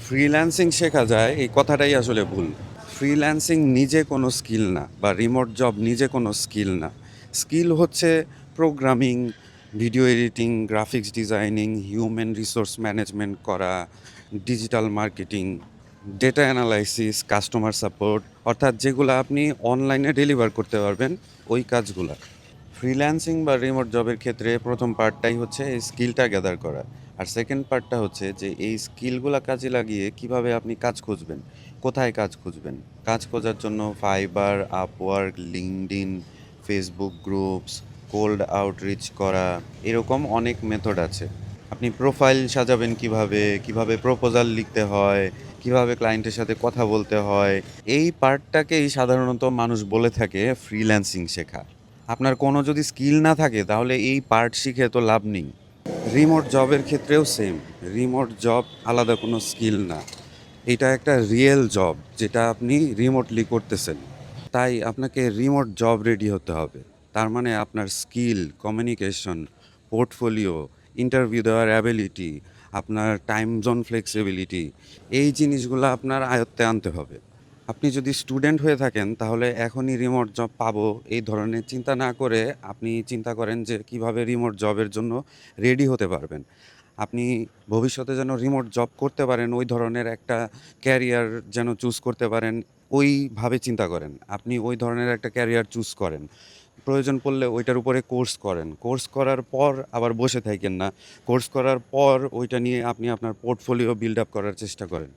Freelancing শেখা যায় এই কথাটাই আসলে ভুল। ফ্রিল্যান্সিং নিজে কোনো স্কিল না বা রিমোট জব নিজে কোনো স্কিল না। স্কিল হচ্ছে programming, video editing, graphics designing, human resource management করা, digital marketing, data analysis, customer support, অর্থাৎ যেগুলো আপনি অনলাইনে ডেলিভার করতে পারবেন ওই কাজগুলা। ফ্রিল্যান্সিং বা রিমোট জবের ক্ষেত্রে প্রথম পার্টটাই হচ্ছে এই স্কিলটা গ্যাদার করা। আর সেকেন্ড পার্টটা হচ্ছে যে এই স্কিলগুলা কাজে লাগিয়ে কিভাবে আপনি কাজ খুঁজবেন, কোথায় কাজ খুঁজবেন। কাজ খোঁজার জন্য fibre, Upwork, LinkedIn, Facebook groups, cold outreach করা, এরকম অনেক মেথড আছে। আপনি প্রোফাইল সাজাবেন কিভাবে, কিভাবে প্রপোজাল লিখতে হয়, কিভাবে ক্লায়েন্টের সাথে কথা বলতে হয়, এই পার্টটাকেই সাধারণত মানুষ বলে থাকে ফ্রিল্যান্সিং শেখা। আপনার কোনো যদি স্কিল না থাকে তাহলে এই পার্ট শিখে তো লাভ নেই। রিমোট জবের ক্ষেত্রেও সেম। রিমোট জব আলাদা কোনো স্কিল না, এটা একটা রিয়েল জব যেটা আপনি রিমোটলি করতেছেন। তাই আপনাকে রিমোট জব রেডি হতে হবে। তার মানে আপনার স্কিল, কমিউনিকেশন, পোর্টফোলিও, ইন্টারভিউ দেওয়ার অ্যাবিলিটি, আপনার টাইম জোন ফ্লেক্সিবিলিটি, এই জিনিসগুলো আপনার আয়ত্তে আনতে হবে। আপনি যদি স্টুডেন্ট হয়ে থাকেন তাহলে এখনই রিমোট জব পাবো এই ধরনের চিন্তা না করে আপনি চিন্তা করেন যে কিভাবে রিমোট জবের জন্য রেডি হতে পারবেন। আপনি ভবিষ্যতে যেন রিমোট জব করতে পারেন ওই ধরনের একটা ক্যারিয়ার যেন চুজ করতে পারেন, ওইভাবে চিন্তা করেন। আপনি ওই ধরনের একটা ক্যারিয়ার চুজ করেন। প্রয়োজন পড়লে ওইটার উপরে কোর্স করেন। কোর্স করার পর আবার বসে থাকেন না। কোর্স করার পর ওইটা নিয়ে আপনি আপনার পোর্টফোলিও বিল্ড আপ করার চেষ্টা করেন।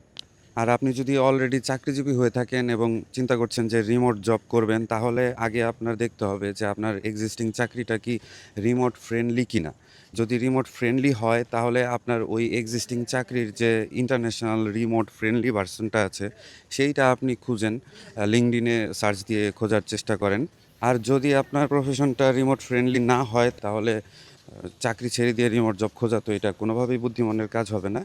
আর আপনি যদি অলরেডি চাকরিজীবী হয়ে থাকেন এবং চিন্তা করছেন যে রিমোট জব করবেন, তাহলে আগে আপনার দেখতে হবে যে আপনার এক্সিস্টিং চাকরিটা কি রিমোট ফ্রেন্ডলি কিনা। যদি রিমোট ফ্রেন্ডলি হয় তাহলে আপনার ওই এক্সিস্টিং চাকরির যে ইন্টারন্যাশনাল রিমোট ফ্রেন্ডলি ভার্সনটা আছে সেইটা আপনি খুঁজেন, লিঙ্কডইনে সার্চ দিয়ে খোঁজার চেষ্টা করেন। আর যদি আপনার প্রফেশনটা রিমোট ফ্রেন্ডলি না হয় তাহলে চাকরি ছেড়ে দিয়ে রিমোট জব খোঁজা তো এটা কোনোভাবেই বুদ্ধিমানের কাজ হবে না।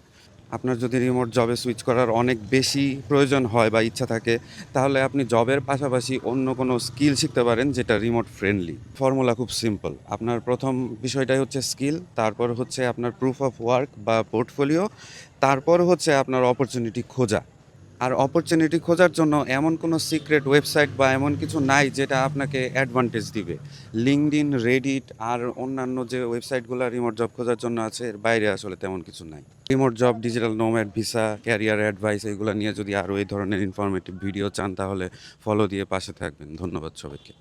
আপনার যদি রিমোট জবে সুইচ করার অনেক বেশি প্রয়োজন হয় বা ইচ্ছা থাকে তাহলে আপনি জবের পাশাপাশি অন্য কোনো স্কিল শিখতে পারেন যেটা রিমোট ফ্রেন্ডলি। ফর্মুলা খুব সিম্পল। আপনার প্রথম বিষয়টাই হচ্ছে স্কিল, তারপর হচ্ছে আপনার প্রুফ অফ ওয়ার্ক বা পোর্টফোলিও, তারপর হচ্ছে আপনার অপরচুনিটি খোঁজা। আর অপরচুনিটি খোঁজার জন্য এমন কোনো সিক্রেট ওয়েবসাইট বা এমন কিছু নাই যেটা আপনাকে অ্যাডভান্টেজ দিবে। লিঙ্কডইন, রেডিট আর অন্যান্য যে ওয়েবসাইটগুলো রিমোট জব খোঁজার জন্য আছে এর বাইরে আসলে তেমন কিছু নাই। Remote job, digital nomad visa, career advice এগুলো নিয়ে যদি আরও এই ধরনের ইনফরমেটিভ ভিডিও চান তাহলে ফলো দিয়ে পাশে থাকবেন। ধন্যবাদ সবাইকে।